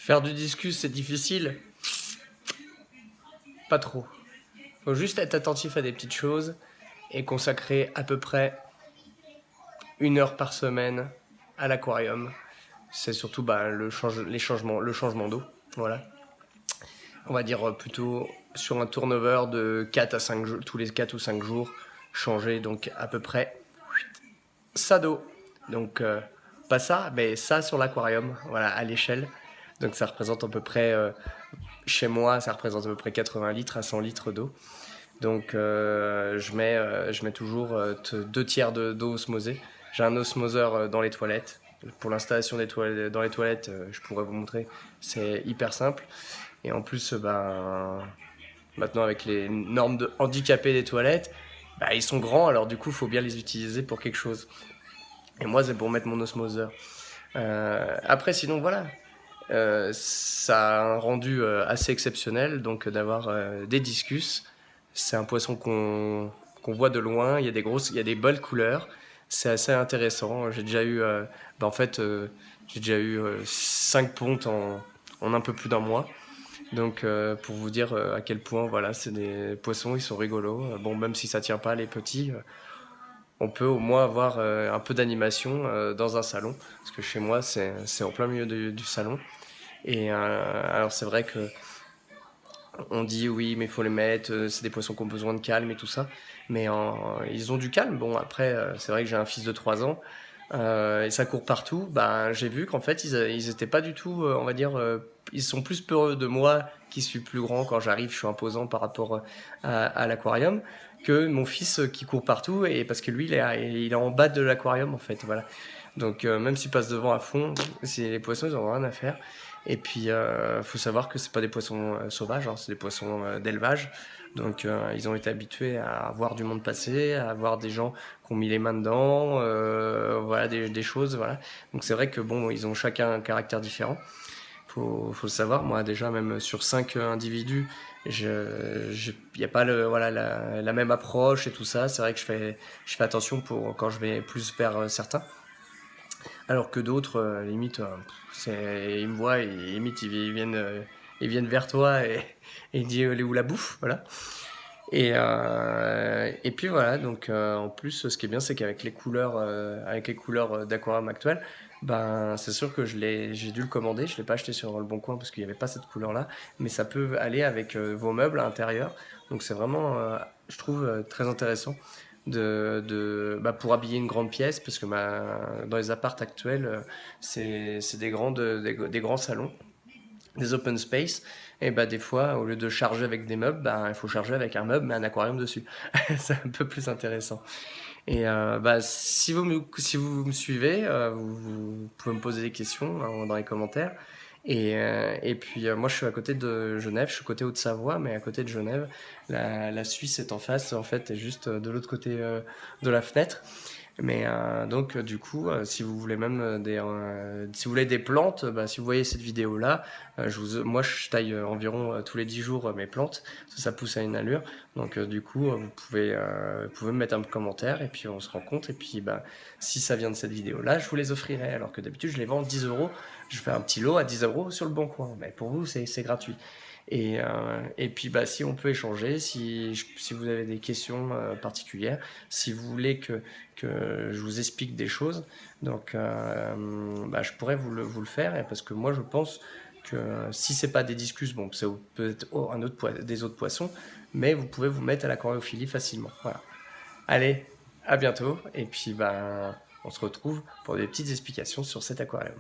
Faire du discus, c'est difficile? Pas trop. Faut juste être attentif à des petites choses et consacrer à peu près 1 heure par semaine à l'aquarium. C'est surtout le changement d'eau. Voilà. On va dire plutôt sur un turnover de 4 à 5 jours, tous les 4 ou 5 jours, changer donc à peu près ça d'eau. Donc pas ça, mais ça sur l'aquarium, voilà, à l'échelle. Donc ça représente à peu près, chez moi, ça représente à peu près 80 litres à 100 litres d'eau. Donc je mets toujours 2 tiers d'eau osmosée. J'ai un osmoseur dans les toilettes. Pour l'installation des toilettes, dans les toilettes, je pourrais vous montrer, c'est hyper simple. Et en plus, maintenant avec les normes de handicapés des toilettes, ils sont grands, alors du coup, il faut bien les utiliser pour quelque chose. Et moi, c'est pour mettre mon osmoseur. Après, sinon, voilà. Ça a un rendu assez exceptionnel, donc d'avoir des discus. C'est un poisson qu'on voit de loin, il y a des belles couleurs, c'est assez intéressant. J'ai déjà eu, en fait, j'ai déjà eu 5 pontes en un peu plus d'un mois. Donc pour vous dire à quel point, voilà, c'est des poissons, ils sont rigolos. Bon, même si ça tient pas les petits, on peut au moins avoir un peu d'animation dans un salon, parce que chez moi, c'est en plein milieu du salon. Et alors c'est vrai que on dit oui, mais il faut les mettre, c'est des poissons qui ont besoin de calme et tout ça. Mais ils ont du calme. Bon, après, c'est vrai que j'ai un fils de 3 ans et ça court partout. J'ai vu qu'en fait, ils étaient pas du tout, on va dire, ils sont plus peureux de moi qui suis plus grand quand j'arrive, je suis imposant par rapport à l'aquarium, que mon fils qui court partout et parce que lui, il est en bas de l'aquarium en fait. Voilà. Donc même s'il passe devant à fond, les poissons, ils ont rien à faire. Et puis, faut savoir que c'est pas des poissons sauvages, hein, c'est des poissons d'élevage. Donc, ils ont été habitués à voir du monde passer, à voir des gens qui ont mis les mains dedans, voilà, des choses, voilà. Donc, c'est vrai que bon, ils ont chacun un caractère différent. Faut le savoir. Moi, déjà, même sur 5 individus, il n'y a pas voilà, la même approche et tout ça. C'est vrai que je fais attention pour quand je vais plus vers certains. Alors que d'autres, limite, ils me voient et limite ils viennent vers toi et ils disent elle est où la bouffe, voilà. Et puis voilà, donc en plus, ce qui est bien, c'est qu'avec les couleurs d'aquarium actuelles, c'est sûr que j'ai dû le commander. Je l'ai pas acheté sur le bon coin parce qu'il n'y avait pas cette couleur-là, mais ça peut aller avec vos meubles à l'intérieur. Donc c'est vraiment, je trouve, très intéressant pour habiller une grande pièce, parce que dans les appartes actuels, c'est des grands salons, des open space, et des fois, au lieu de charger avec des meubles, il faut charger avec un meuble mais un aquarium dessus. C'est un peu plus intéressant. Et si vous me suivez, vous pouvez me poser des questions hein, dans les commentaires. Et puis moi je suis à côté de Genève, je suis côté Haute-Savoie, mais à côté de Genève, la Suisse est en face, en fait, est juste de l'autre côté de la fenêtre. Mais donc du coup, si vous voulez même si vous voulez des plantes, si vous voyez cette vidéo là, moi je taille environ tous les 10 jours mes plantes, ça pousse à une allure. Donc du coup, vous pouvez me mettre un commentaire et puis on se rend compte. Et puis si ça vient de cette vidéo là, je vous les offrirai. Alors que d'habitude je les vends 10 euros, je fais un petit lot à 10 euros sur le bon coin. Mais pour vous c'est gratuit. Et puis si on peut échanger, si vous avez des questions particulières, si vous voulez que je vous explique des choses, donc je pourrais vous le faire, parce que moi je pense que si c'est pas des discus, bon c'est peut-être des autres poissons, mais vous pouvez vous mettre à l'aquariophilie facilement. Voilà. Allez, à bientôt, et puis on se retrouve pour des petites explications sur cet aquarium.